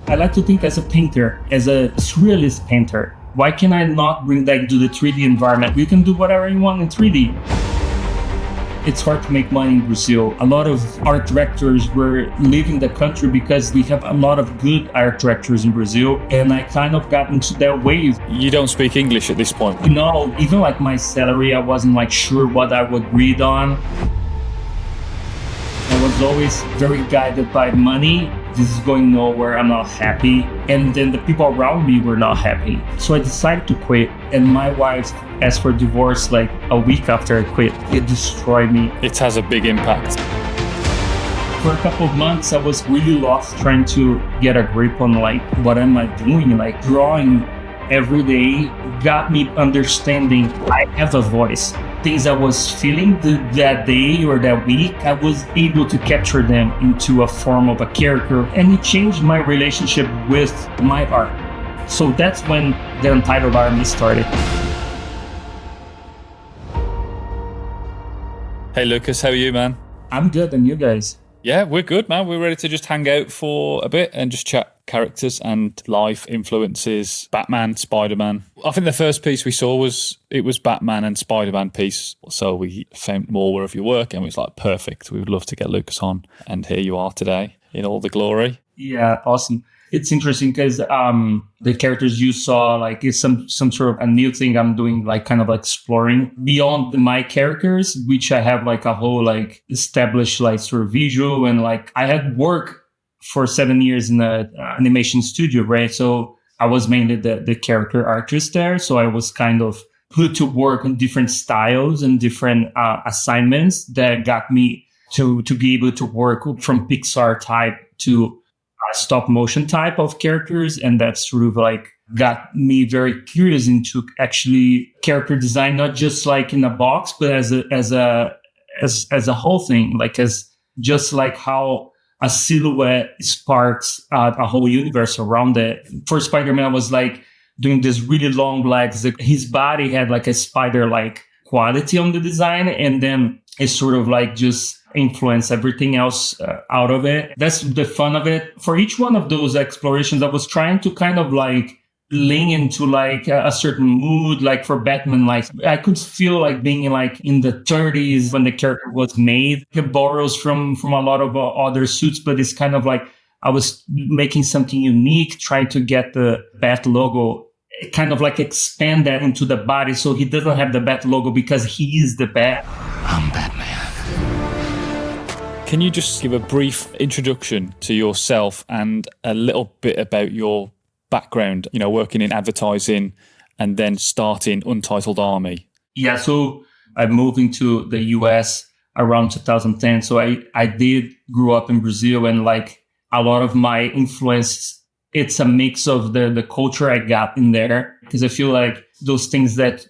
I like to think as a painter, as a surrealist painter. Why can I not bring that to the 3D environment? You can do whatever you want in 3D. It's hard to make money in Brazil. A lot of art directors were leaving the country because we have a lot of good art directors in Brazil. And I kind of got into that wave. You don't speak English at this point? No, even like my salary, I wasn't like sure what I would read on. I was always very guided by money. This is going nowhere, I'm not happy. And then the people around me were not happy. So I decided to quit. And my wife asked for divorce like a week after I quit. It destroyed me. It has a big impact. For a couple of months, I was really lost trying to get a grip on like, what am I doing? Like drawing every day got me understanding I have a voice. Things I was feeling that day or that week, I was able to capture them into a form of a character, and it changed my relationship with my art. So that's when the Untitled Army started. Hey Lucas, how are you, man? I'm good, and you guys? Yeah, we're good, man. We're ready to just hang out for a bit and just chat characters and life influences, Batman, Spider-Man. I think the first piece we saw was Batman and Spider-Man piece. So we found more of your work and it was like, perfect. We would love to get Lucas on. And here you are today in all the glory. Yeah, awesome. It's interesting because the characters you saw like is some sort of a new thing I'm doing, like kind of exploring beyond my characters, which I have like a whole like established like sort of visual, and like I had work for 7 years in the animation studio, right? So I was mainly the character artist there. So I was kind of put to work on different styles and different assignments that got me to be able to work from Pixar type to stop motion type of characters. And that's sort of like got me very curious into actually character design, not just like in a box, but as a whole thing, like as just like how a silhouette sparks a whole universe around it. For Spider-Man, I was like doing this really long legs. His body had like a spider-like quality on the design, and then it sort of like just influence everything else out of it. That's the fun of it. For each one of those explorations, I was trying to kind of like lean into like a certain mood. Like for Batman, like I could feel like being like in the 30s when the character was made. It borrows from a lot of other suits, but it's kind of like I was making something unique, trying to get the Bat logo, kind of like expand that into the body so he doesn't have the Bat logo because he is the Bat. I'm Batman. Can you just give a brief introduction to yourself and a little bit about your background, you know, working in advertising and then starting Untitled Army? Yeah, so I moved into the US around 2010. So I did grow up in Brazil, and like a lot of my influence, it's a mix of the culture I got in there, because I feel like those things that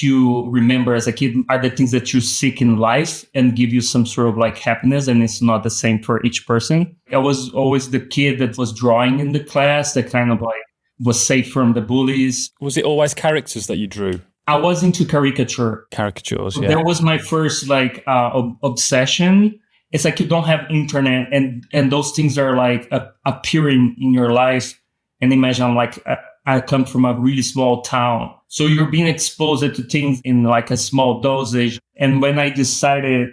you remember as a kid are the things that you seek in life and give you some sort of like happiness, and it's not the same for each person. I was always the kid that was drawing in the class, that kind of like was safe from the bullies. Was it always characters that you drew? I was into caricature. Caricatures, yeah. That was my first like obsession. It's like you don't have internet and those things are like appearing in your life. And imagine like I come from a really small town. So you're being exposed to things in like a small dosage. And when I decided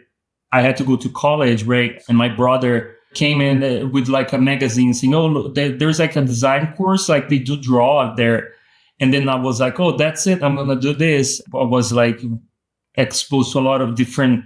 I had to go to college, right? And my brother came in with like a magazine saying, oh, look, there's like a design course, like they do draw there. And then I was like, oh, that's it. I'm going to do this. I was like exposed to a lot of different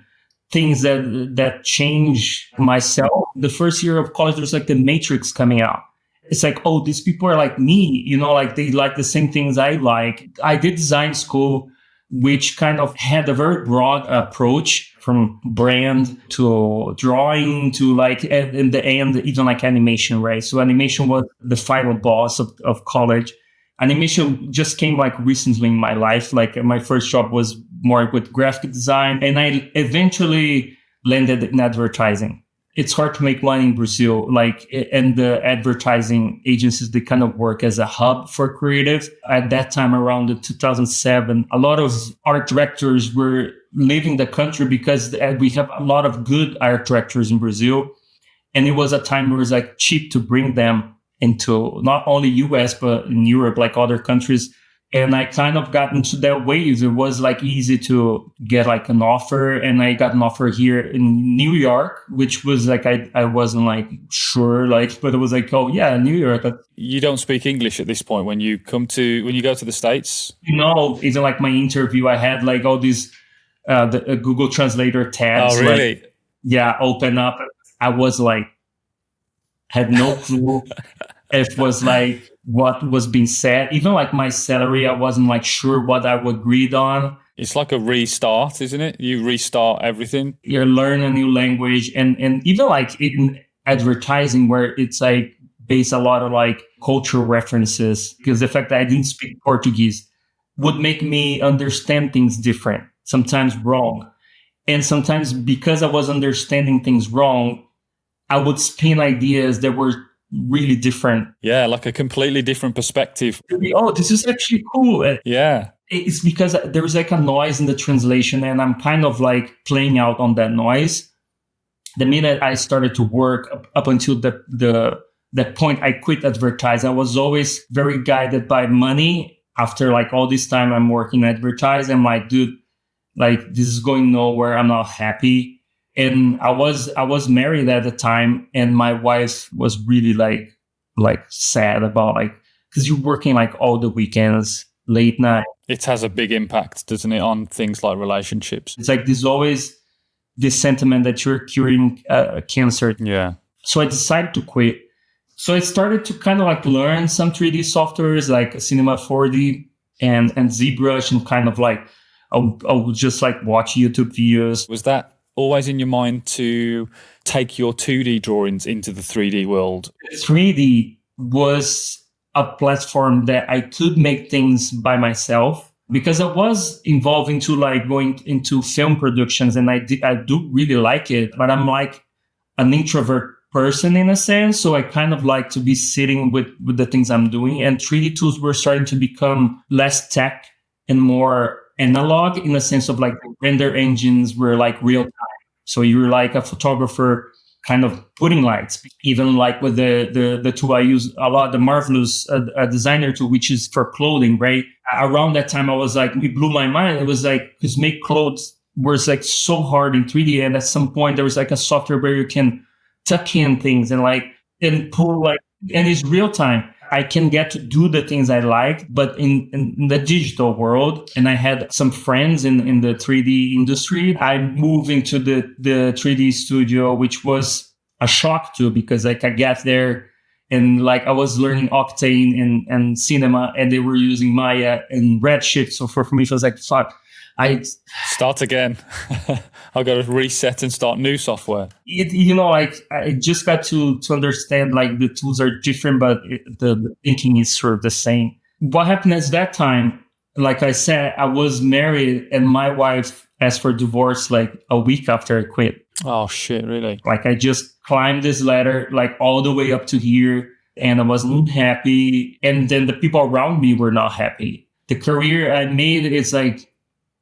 things that changed myself. The first year of college, there's like the Matrix coming out. It's like, oh, these people are like me, you know, like they like the same things I like. I did design school, which kind of had a very broad approach from brand to drawing to like in the end, even like animation, right? So animation was the final boss of college. Animation just came like recently in my life. Like my first job was more with graphic design, and I eventually landed in advertising. It's hard to make money in Brazil, like, and the advertising agencies, they kind of work as a hub for creative. At that time, around 2007, a lot of art directors were leaving the country because we have a lot of good art directors in Brazil. And it was a time where it was like cheap to bring them into not only US, but in Europe, like other countries. And I kind of got into that wave. It was like easy to get like an offer. And I got an offer here in New York, which was like, I wasn't like sure, like, but it was like, oh yeah, New York. You don't speak English at this point when you go to the States? Even like my interview, I had like all these the Google Translator tabs. Oh, really? Like, open up. I was like, had no clue. It was like what was being said. Even like my salary, I wasn't like sure what I would agreed on. It's like a restart, isn't it? You restart everything. You learn a new language, and even like in advertising, where it's like based a lot of like cultural references, because the fact that I didn't speak Portuguese would make me understand things different, sometimes wrong. And sometimes because I was understanding things wrong, I would spin ideas that were really different. Yeah, like a completely different perspective. Oh, this is actually cool. Yeah. It's because there's like a noise in the translation, and I'm kind of like playing out on that noise. The minute I started to work up until that point, I quit advertising. I was always very guided by money. After like all this time I'm working advertising, I'm like, dude, like this is going nowhere. I'm not happy. And I was married at the time, and my wife was really like sad about like, because you're working like all the weekends, late night. It has a big impact, doesn't it, on things like relationships? It's like there's always this sentiment that you're curing cancer. Yeah. So I decided to quit. So I started to kind of like learn some 3D softwares like Cinema 4D and ZBrush, and kind of like I would just like watch YouTube videos. Was that always in your mind to take your 2D drawings into the 3D world? 3D was a platform that I could make things by myself, because I was involved into like going into film productions, and I do really like it, but I'm like an introvert person in a sense. So I kind of like to be sitting with the things I'm doing, and 3D tools were starting to become less tech and more analog, in the sense of like the render engines were like real time. So you're like a photographer kind of putting lights, even like with the tool I use a lot, the Marvelous designer tool, which is for clothing, right? Around that time, I was like, it blew my mind. It was like, because make clothes was like so hard in 3D. And at some point there was like a software where you can tuck in things and pull like, and it's real time. I can get to do the things I like, but in the digital world. And I had some friends in the 3D industry. I moved into the 3D studio, which was a shock too, because like I got there and like I was learning Octane and Cinema, and they were using Maya and Redshift. So for me, it was like, fuck, I start again. I got to reset and start new software. I just got to understand like the tools are different, but the thinking is sort of the same. What happened at that time, like I said, I was married, and my wife asked for divorce like a week after I quit. Oh shit, really? Like I just climbed this ladder like all the way up to here, and I wasn't happy. And then the people around me were not happy. The career I made is like,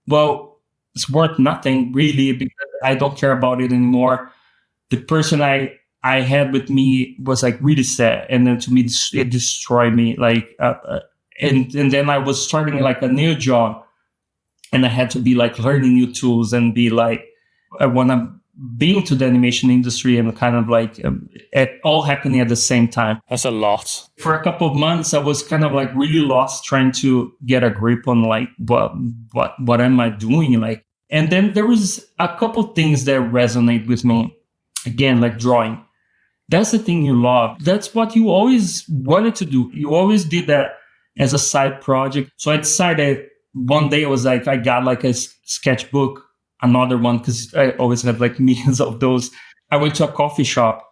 well, it's worth nothing really, because I don't care about it anymore. The person I had with me was like really sad, and then to me it destroyed me. Like, and then I was starting like a new job, and I had to be like learning new tools and be like, I want to be into the animation industry, and kind of like it all happening at the same time. That's a lot. For a couple of months, I was kind of like really lost, trying to get a grip on like what am I doing, like. And then there was a couple things that resonate with me. Again, like drawing. That's the thing you love. That's what you always wanted to do. You always did that as a side project. So I decided one day, I was like, I got like a sketchbook, another one, because I always have like millions of those. I went to a coffee shop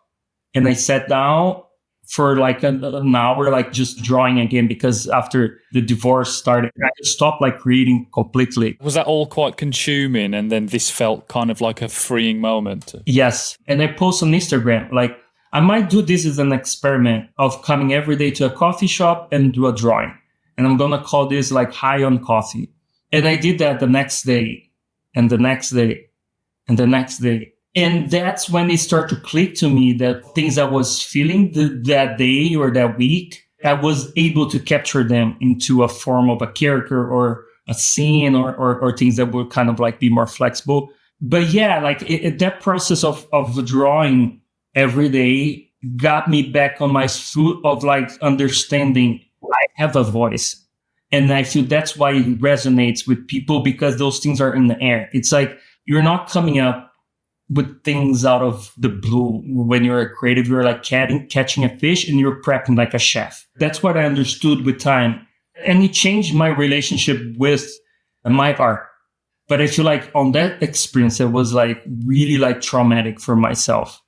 and I sat down for like an hour, like just drawing again, because after the divorce started, I stopped like creating completely. Was that all quite consuming, and then this felt kind of like a freeing moment? Yes. And I post on Instagram, like I might do this as an experiment of coming every day to a coffee shop and do a drawing. And I'm going to call this like High on Coffee. And I did that the next day, and the next day, and the next day. And that's when it started to click to me that things I was feeling that day or that week, I was able to capture them into a form of a character or a scene or things that would kind of like be more flexible. But yeah, like that process of drawing every day got me back on my foot of like understanding I have a voice. And I feel that's why it resonates with people, because those things are in the air. It's like you're not coming up with things out of the blue. When you're a creative, you're like catching a fish and you're prepping like a chef. That's what I understood with time. And it changed my relationship with my art. But I feel like on that experience, it was like really like traumatic for myself.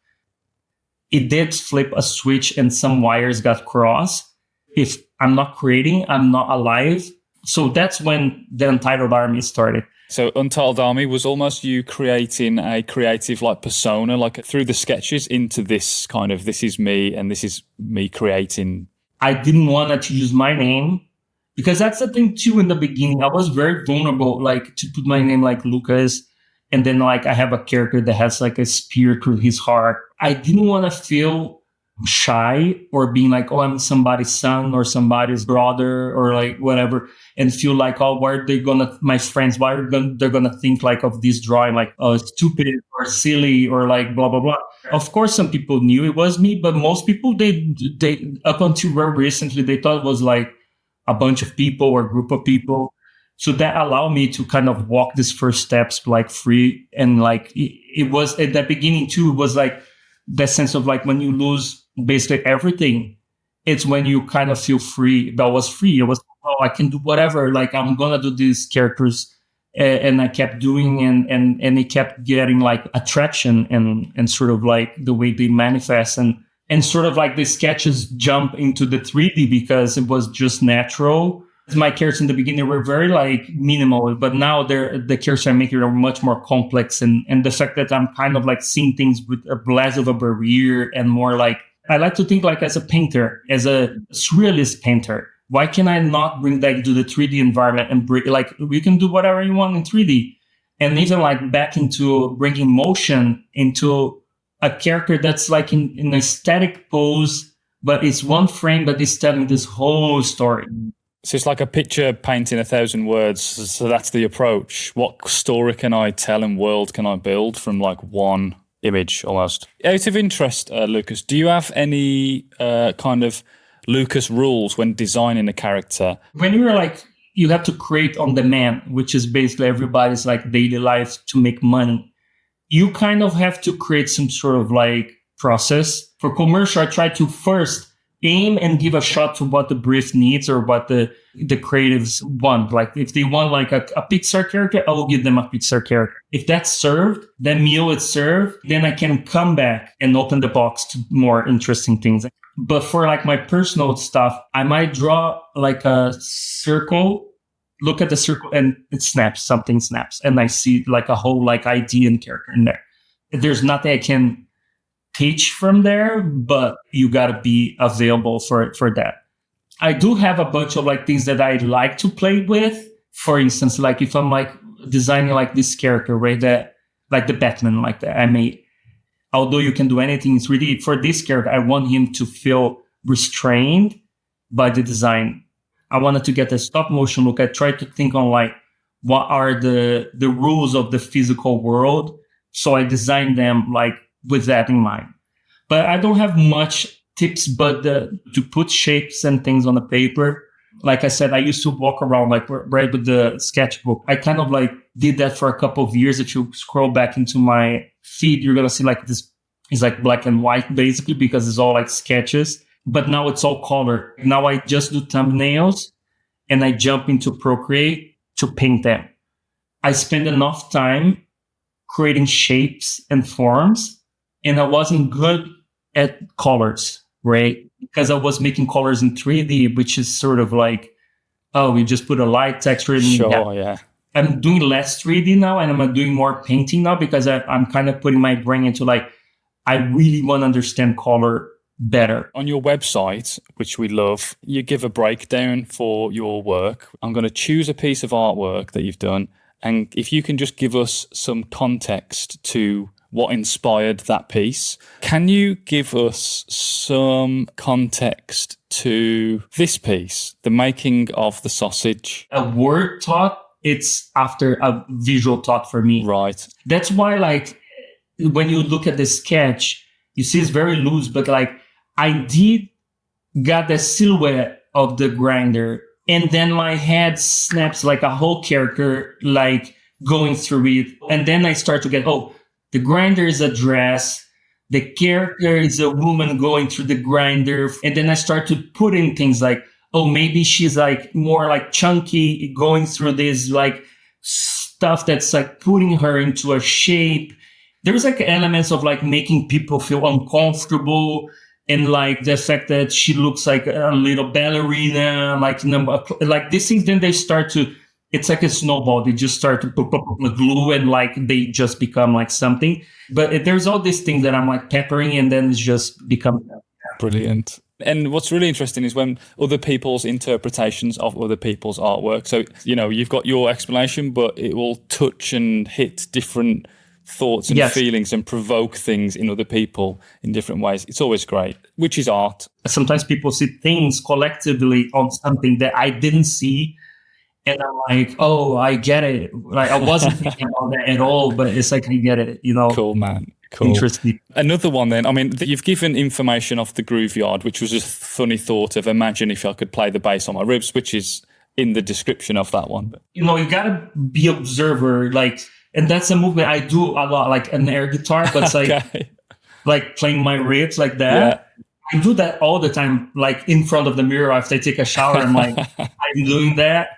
It did flip a switch and some wires got crossed. If I'm not creating, I'm not alive. So that's when the Untitled Army started. So Untitled Army was almost you creating a creative like persona, like through the sketches into this kind of, this is me and this is me creating. I didn't want to use my name because that's the thing too. In the beginning, I was very vulnerable, like to put my name like Lucas. And then like I have a character that has like a spear through his heart. I didn't want to feel shy or being like, oh, I'm somebody's son or somebody's brother or like whatever, and feel like, oh, why are they my friends, they're gonna think like of this drawing, like, oh, stupid or silly or like blah, blah, blah. Of course, some people knew it was me, but most people, they up until very recently, they thought it was like a bunch of people or a group of people. So that allowed me to kind of walk these first steps like free. And like, it was at the beginning too, it was like that sense of like when you lose basically everything, it's when you kind of feel free. That was free. It was, oh, I can do whatever. Like I'm gonna do these characters, and I kept doing, and it kept getting like attraction and sort of like the way they manifest and sort of like the sketches jump into the 3D because it was just natural. My characters in the beginning were very like minimal, but now the characters I'm making are much more complex, and the fact that I'm kind of like seeing things with a less of a barrier and more like, I like to think like as a painter, as a surrealist painter. Why can I not bring that into the 3D environment and like we can do whatever you want in 3D, and even like back into bringing motion into a character that's like in a static pose, but it's one frame that is telling this whole story. So it's like a picture painting 1,000 words. So that's the approach. What story can I tell and world can I build from like one image almost? Out of interest, Lucas, do you have any kind of Lucas rules when designing a character? When you're like, you have to create on demand, which is basically everybody's like daily life to make money. You kind of have to create some sort of like process. For commercial, I try to first aim and give a shot to what the brief needs or what the creatives want. Like if they want like a Pixar character, I will give them a Pixar character. If that's served, that meal is served, then I can come back and open the box to more interesting things. But for like my personal stuff, I might draw like a circle, look at the circle and it snaps, something snaps. And I see like a whole like idea and character in there. There's nothing I can teach from there, but you got to be available for that. I do have a bunch of like things that I like to play with. For instance, like if I'm like designing like this character, right, that like the Batman like that I made, although you can do anything in 3D, for this character, I want him to feel restrained by the design. I wanted to get a stop motion look. I tried to think on like, what are the rules of the physical world? So I designed them like with that in mind. But I don't have much tips, but to put shapes and things on the paper. Like I said, I used to walk around like right with the sketchbook. I kind of like did that for a couple of years. If you scroll back into my feed, you're going to see like this is like black and white basically because it's all like sketches. But now it's all color. Now I just do thumbnails and I jump into Procreate to paint them. I spend enough time creating shapes and forms, and I wasn't good at colors, right? Because I was making colors in 3D, which is sort of like, oh, we just put a light texture. Yeah. I'm doing less 3D now, and I'm doing more painting now because I'm kind of putting my brain into like, I really want to understand color better. On your website, which we love, you give a breakdown for your work. I'm going to choose a piece of artwork that you've done, and if you can just give us some context to what inspired that piece. Can you give us some context to this piece, the making of the sausage? A word thought, it's after a visual thought for me. Right. That's why, like, when you look at the sketch, you see it's very loose, but like I did got the silhouette of the grinder, and then my head snaps like a whole character, like going through it. And then I start to get, oh, the grinder is a dress. The character is a woman going through the grinder. And then I start to put in things like, oh, maybe she's like more like chunky going through this like stuff that's like putting her into a shape. There's like elements of like making people feel uncomfortable, and like the fact that she looks like a little ballerina, like these things. Then they start to, it's like a snowball. They just start to pop glue, and like they just become like something. But there's all these things that I'm like peppering, and then it's just become brilliant. And what's really interesting is when other people's interpretations of other people's artwork. So, you know, you've got your explanation, but it will touch and hit different thoughts and feelings and provoke things in other people in different ways. It's always great, which is art. Sometimes people see things collectively on something that I didn't see, and I'm like, oh, I get it. Like I wasn't thinking about that at all, but it's like I get it, you know. Cool, man. Cool. Interesting. Another one then, I mean, you've given information off the groove yard, which was a funny thought of imagine if I could play the bass on my ribs, which is in the description of that one. You know, you gotta be observer, like, and that's a movement I do a lot, like an air guitar, but it's like, like playing my ribs like that. Yeah. I do that all the time, like in front of the mirror after I take a shower. I'm like, I'm doing that.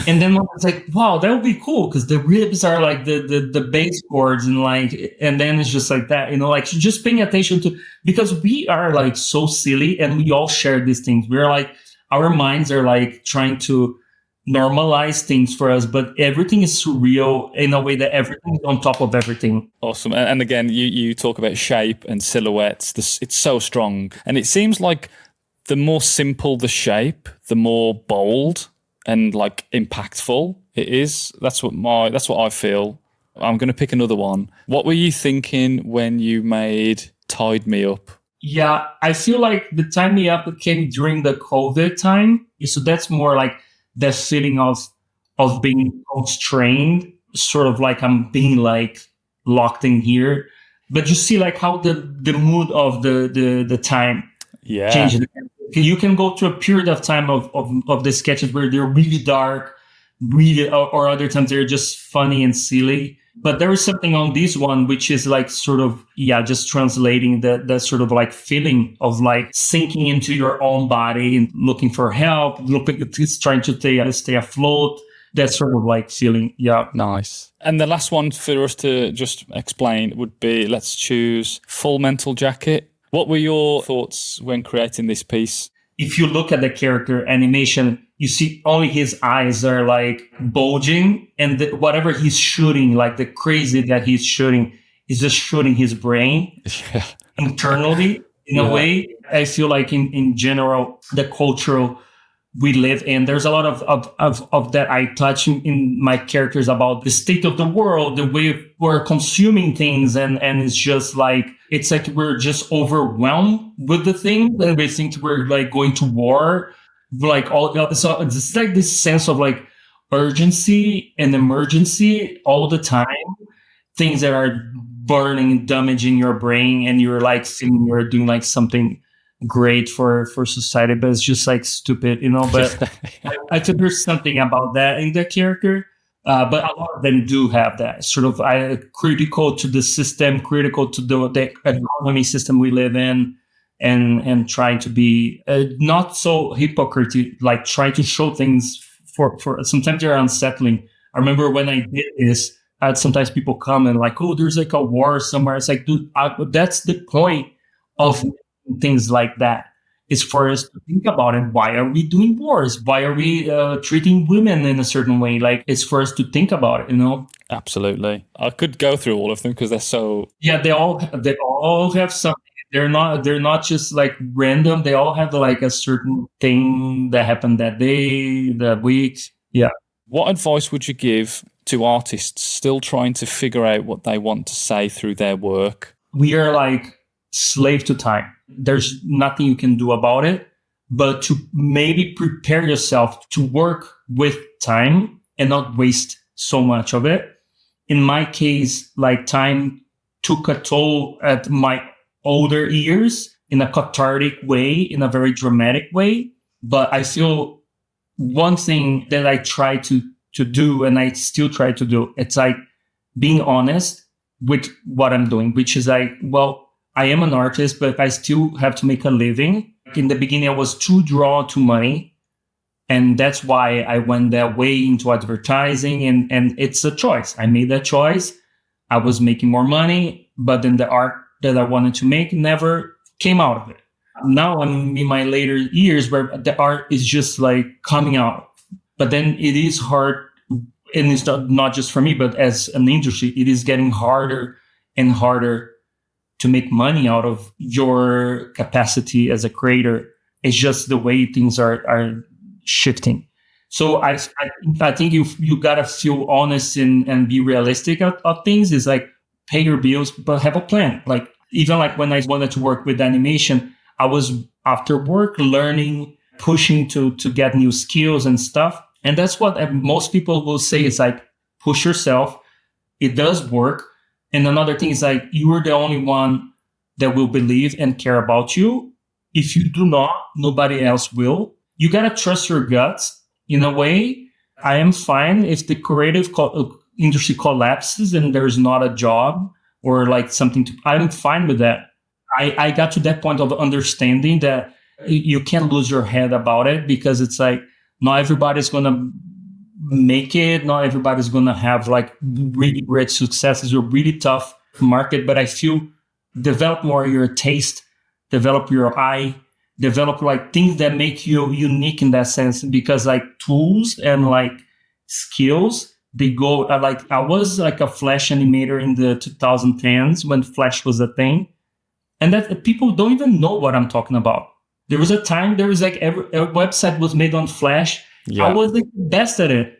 And then it's like, wow, that would be cool because the ribs are like the bass chords, and like, and then it's just like that, you know, like just paying attention to, because we are like so silly and we all share these things. We're like, our minds are like trying to normalize things for us, but everything is surreal in a way that everything is on top of everything. Awesome. And again, you talk about shape and silhouettes. It's so strong. And it seems like the more simple the shape, the more bold and like impactful it is. That's what I feel. I'm going to pick another one. What were you thinking when you made Tied Me Up? Yeah, I feel like the Tied Me Up came during the COVID time. So that's more like that feeling of being constrained, sort of like I'm being like locked in here. But you see like how the mood of the time changes. You can go through a period of time of the sketches where they're really dark, really, or other times they're just funny and silly. But there is something on this one which is like sort of, just translating that sort of like feeling of like sinking into your own body and looking for help, trying to stay afloat. That sort of like feeling. Yeah. Nice. And the last one for us to just explain would be, let's choose Full Mental Jacket. What were your thoughts when creating this piece? If you look at the character animation, you see only his eyes are like bulging, and whatever he's shooting, like the crazy that he's shooting, is just shooting his brain internally in a way. I feel like in general, the cultural we live in, there's a lot of that I touch in my characters about the state of the world, the way we're consuming things, and it's just like, it's like we're just overwhelmed with the thing, and we think we're like going to war, like so it's like this sense of like urgency and emergency all the time, things that are burning and damaging your brain, and you're like feeling you're doing like something great for society, but it's just like stupid, you know. But I think there's something about that in the character. But a lot of them do have that sort of critical to the system, critical to the economy system we live in, and trying to be not so hypocritical, like trying to show things for sometimes they're unsettling. I remember when I did this, I had sometimes people come and like, oh, there's like a war somewhere. It's like, dude, that's the point of things like that, is for us to think about it. Why are we doing wars? Why are we treating women in a certain way? Like, it's for us to think about it, you know? Absolutely. I could go through all of them because they're so... Yeah, they all have something. They're not just like random. They all have like a certain thing that happened that day, that week. Yeah. What advice would you give to artists still trying to figure out what they want to say through their work? We are like slave to time. There's nothing you can do about it, but to maybe prepare yourself to work with time and not waste so much of it. In my case, like time took a toll at my older years in a cathartic way, in a very dramatic way. But I feel one thing that I try to do, and I still try to do, it's like being honest with what I'm doing, which is like, well, I am an artist, but I still have to make a living. In the beginning, I was too drawn to money. And that's why I went that way into advertising. And it's a choice. I made that choice. I was making more money, but then the art that I wanted to make never came out of it. Now I'm in my later years where the art is just like coming out. But then it is hard. And it's not just for me, but as an industry, it is getting harder and harder to make money out of your capacity as a creator. It's just the way things are shifting. So I think you gotta feel honest and be realistic of things. Is like pay your bills, but have a plan. Like even like when I wanted to work with animation, I was after work learning, pushing to get new skills and stuff. And that's what most people will say is like push yourself. It does work. And another thing is like you are the only one that will believe and care about you. If you do not, nobody else will. You got to trust your guts in a way. I am fine if the creative industry collapses and there's not a job or like something I'm fine with that. I got to that point of understanding that you can't lose your head about it because it's like not everybody's going to make it. Not everybody's going to have like really great successes or really tough market. But I feel develop more your taste, develop your eye, develop like things that make you unique in that sense, because like tools and like skills, they go like I was like a Flash animator in the 2010s when Flash was a thing. And that people don't even know what I'm talking about. There was a time there was like every website was made on Flash. Yeah. I was like the best at it,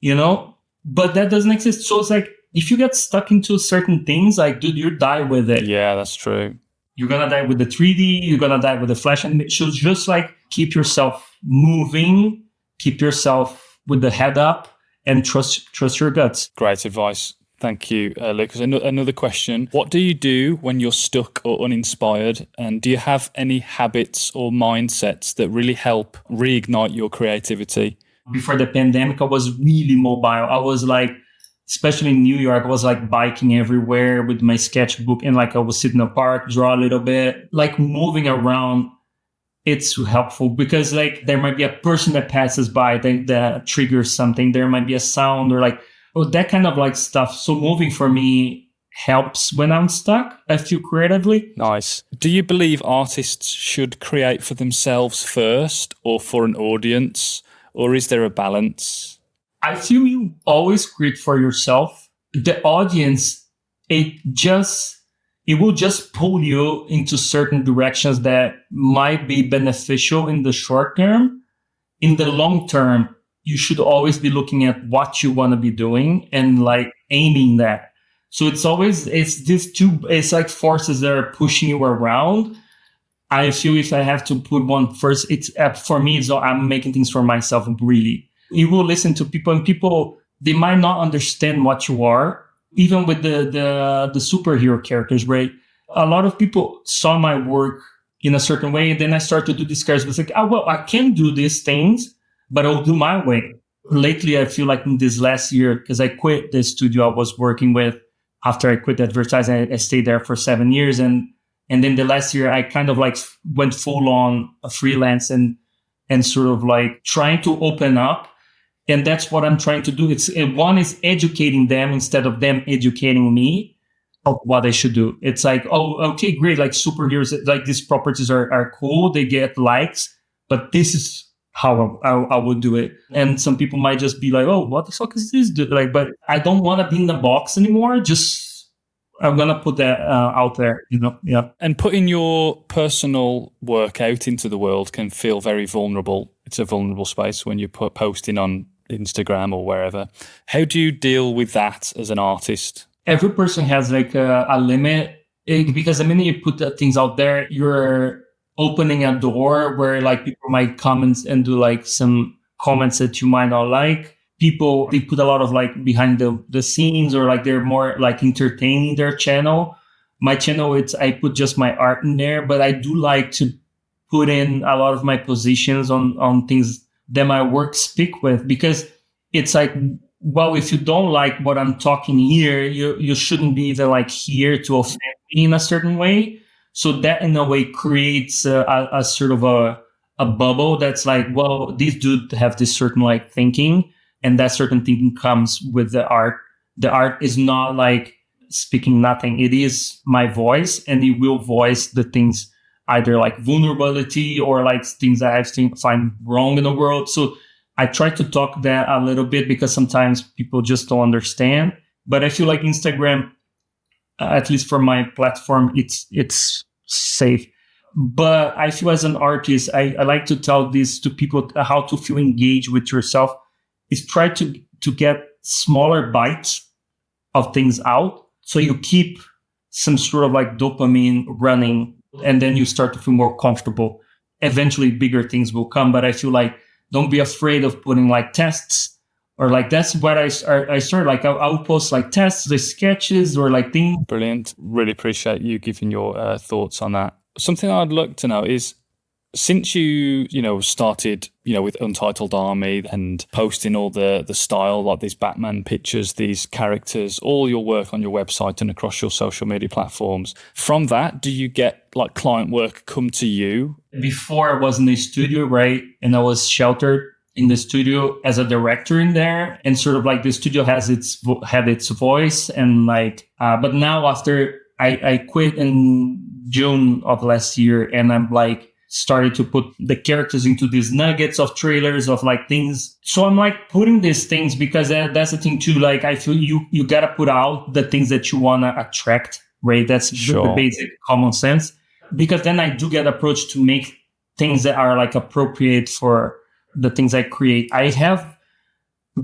you know, but that doesn't exist. So it's like, if you get stuck into certain things, like, dude, you die with it. Yeah, that's true. You're going to die with the 3D. You're going to die with the Flash animation. So just like keep yourself moving, keep yourself with the head up and trust your guts. Great advice. Thank you, Lucas. Another question. What do you do when you're stuck or uninspired? And do you have any habits or mindsets that really help reignite your creativity? Before the pandemic, I was really mobile. I was like, especially in New York, I was like biking everywhere with my sketchbook. And like I would sit in the park, draw a little bit, like moving around. It's helpful because like there might be a person that passes by that triggers something. There might be a sound or like, that kind of like stuff. So moving for me helps when I'm stuck, I feel creatively. Nice. Do you believe artists should create for themselves first or for an audience? Or is there a balance? I feel you always create for yourself. The audience, it will just pull you into certain directions that might be beneficial in the short term. In the long term, you should always be looking at what you want to be doing and like aiming that. So it's like forces that are pushing you around. I feel if I have to put one first, it's for me, I'm making things for myself, really. You will listen to people and people, they might not understand what you are. Even with the superhero characters, right? A lot of people saw my work in a certain way. And then I started to do these characters. It's like, I can do these things, but I'll do my way. Lately, I feel like in this last year, because I quit the studio I was working with. After I quit advertising, I stayed there for 7 years. And then the last year, I kind of like went full on a freelance and sort of like trying to open up. And that's what I'm trying to do. One is educating them instead of them educating me of what I should do. It's like, okay, great. Like superheroes, like these properties are cool. They get likes, but this is how I would do it. And some people might just be like, oh, what the fuck is this? Like, but I don't want to be in the box anymore. Just, I'm going to put that out there, you know? Yeah. And putting your personal work out into the world can feel very vulnerable. It's a vulnerable space when you're posting on Instagram or wherever. How do you deal with that as an artist? Every person has like a limit, because the minute you put the things out there, you're opening a door where like people might comment and do like some comments that you might not like. People, they put a lot of like behind the scenes, or like they're more like entertaining their channel. My channel, I put just my art in there, but I do like to put in a lot of my positions on things that my work speak with, because it's like, well, if you don't like what I'm talking here, you shouldn't be even like here to offend me in a certain way. So that in a way creates a sort of a bubble that's like, well, these dudes have this certain like thinking, and that certain thinking comes with the art. The art is not like speaking nothing. It is my voice, and it will voice the things, either like vulnerability or like things that I find wrong in the world. So I try to talk that a little bit, because sometimes people just don't understand. But I feel like Instagram, at least for my platform, it's safe. But I feel as an artist, I like to tell this to people, how to feel engaged with yourself is try to get smaller bites of things out. So you keep some sort of like dopamine running, and then you start to feel more comfortable. Eventually bigger things will come. But I feel like, don't be afraid of putting like tests, or like, that's what I started. Like I'll post like tests, the sketches, or like things. Brilliant. Really appreciate you giving your thoughts on that. Something I'd like to know is, since you started, with Untitled Army and posting all the style, like these Batman pictures, these characters, all your work on your website and across your social media platforms, from that, do you get like client work come to you? Before I was in the studio, right? And I was sheltered in the studio as a director in there. And sort of like the studio had its voice, and like, but now after I quit in June of last year, and I'm like, started to put the characters into these nuggets of trailers of like things. So I'm like putting these things, because that's the thing too. Like I feel you gotta put out the things that you wanna attract, right? That's sure. The basic common sense. Because then I do get approached to make things that are like appropriate for the things I create. I have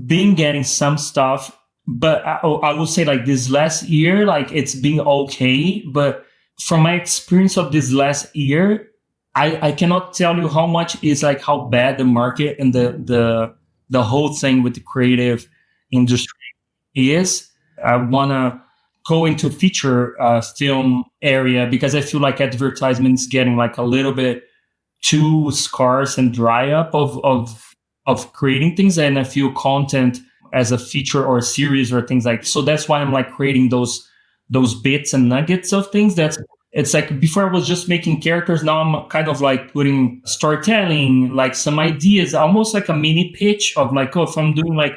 been getting some stuff, but I will say like this last year, like it's been okay. But from my experience of this last year, I cannot tell you how much is like how bad the market and the whole thing with the creative industry is. I want to go into feature film area, because I feel like advertisements getting like a little bit too scarce and dry up of creating things. And I feel content as a feature or a series or things like, so that's why I'm like creating those bits and nuggets of things. It's like, before I was just making characters. Now I'm kind of like putting storytelling, like some ideas, almost like a mini pitch of like, oh, if I'm doing like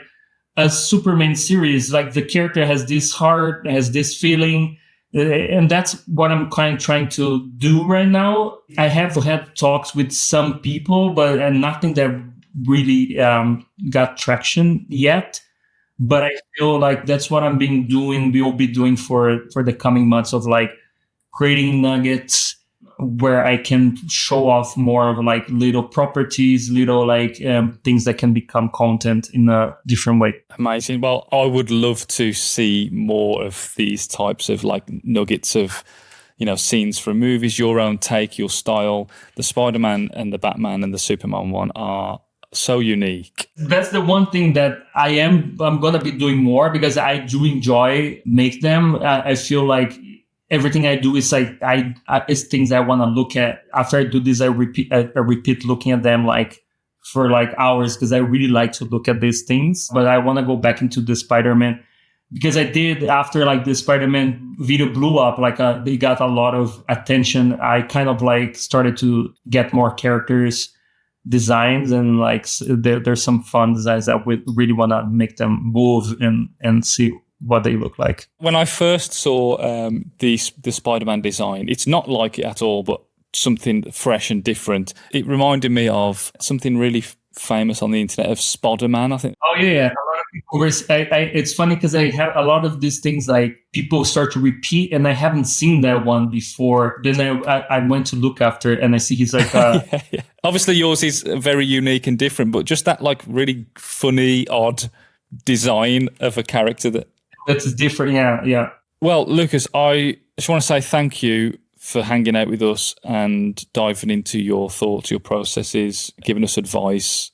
a Superman series, like the character has this heart, has this feeling. And that's what I'm kind of trying to do right now. I have had talks with some people, but nothing that really got traction yet. But I feel like that's what we'll be doing for the coming months, of like creating nuggets where I can show off more of like little properties, little like things that can become content in a different way. Amazing. Well, I would love to see more of these types of like nuggets of, scenes from movies, your own take, your style. The Spider-Man and the Batman and the Superman one are so unique. That's the one thing that I'm going to be doing more, because I do enjoy make them. I feel like everything I do is like, it's things I want to look at. After I do this, I repeat looking at them like for like hours, because I really like to look at these things. But I want to go back into the Spider-Man, because I did, after like the Spider-Man video blew up, like they got a lot of attention. I kind of like started to get more characters designs, and like there's some fun designs that we really want to make them move and see what they look like. When I first saw the Spider-Man design, it's not like it at all, but something fresh and different. It reminded me of something really famous on the internet of Spider-Man, I think. Oh yeah, a lot of It's funny because I have a lot of these things like people start to repeat, and I haven't seen that one before. Then I went to look after it, and I see he's like, yeah. Obviously, yours is very unique and different, but just that like really funny, odd design of a character that's different. Yeah. Well, Lucas, I just want to say thank you for hanging out with us and diving into your thoughts, your processes, giving us advice.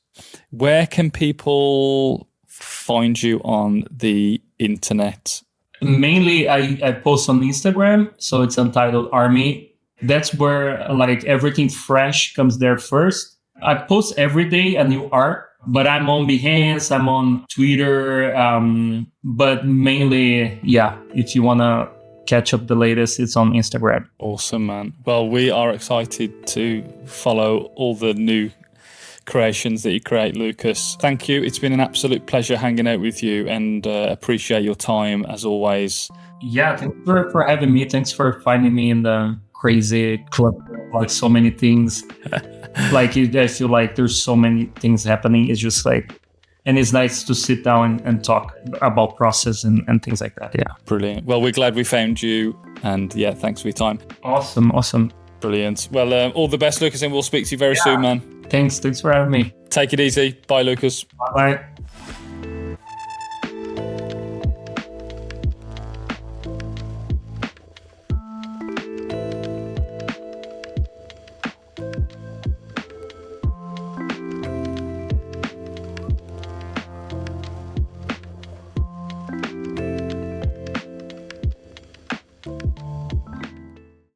Where can people find you on the internet? Mainly, I post on Instagram, so it's Untitled Army. That's where like everything fresh comes there first. I post every day a new art, but I'm on Behance, I'm on Twitter, but mainly, if you want to catch up the latest, it's on Instagram. Awesome, man. Well, we are excited to follow all the new creations that you create, Lucas. Thank you. It's been an absolute pleasure hanging out with you, and appreciate your time as always. Yeah, thanks for having me. Thanks for finding me in the crazy club, like so many things. Like I feel like there's so many things happening. It's just like, and it's nice to sit down and talk about process and things like that. Yeah. Brilliant. Well, we're glad we found you, and thanks for your time. Awesome. Brilliant. Well, all the best, Lucas, and we'll speak to you very soon, man. Thanks for having me. Take it easy. Bye, Lucas. Bye.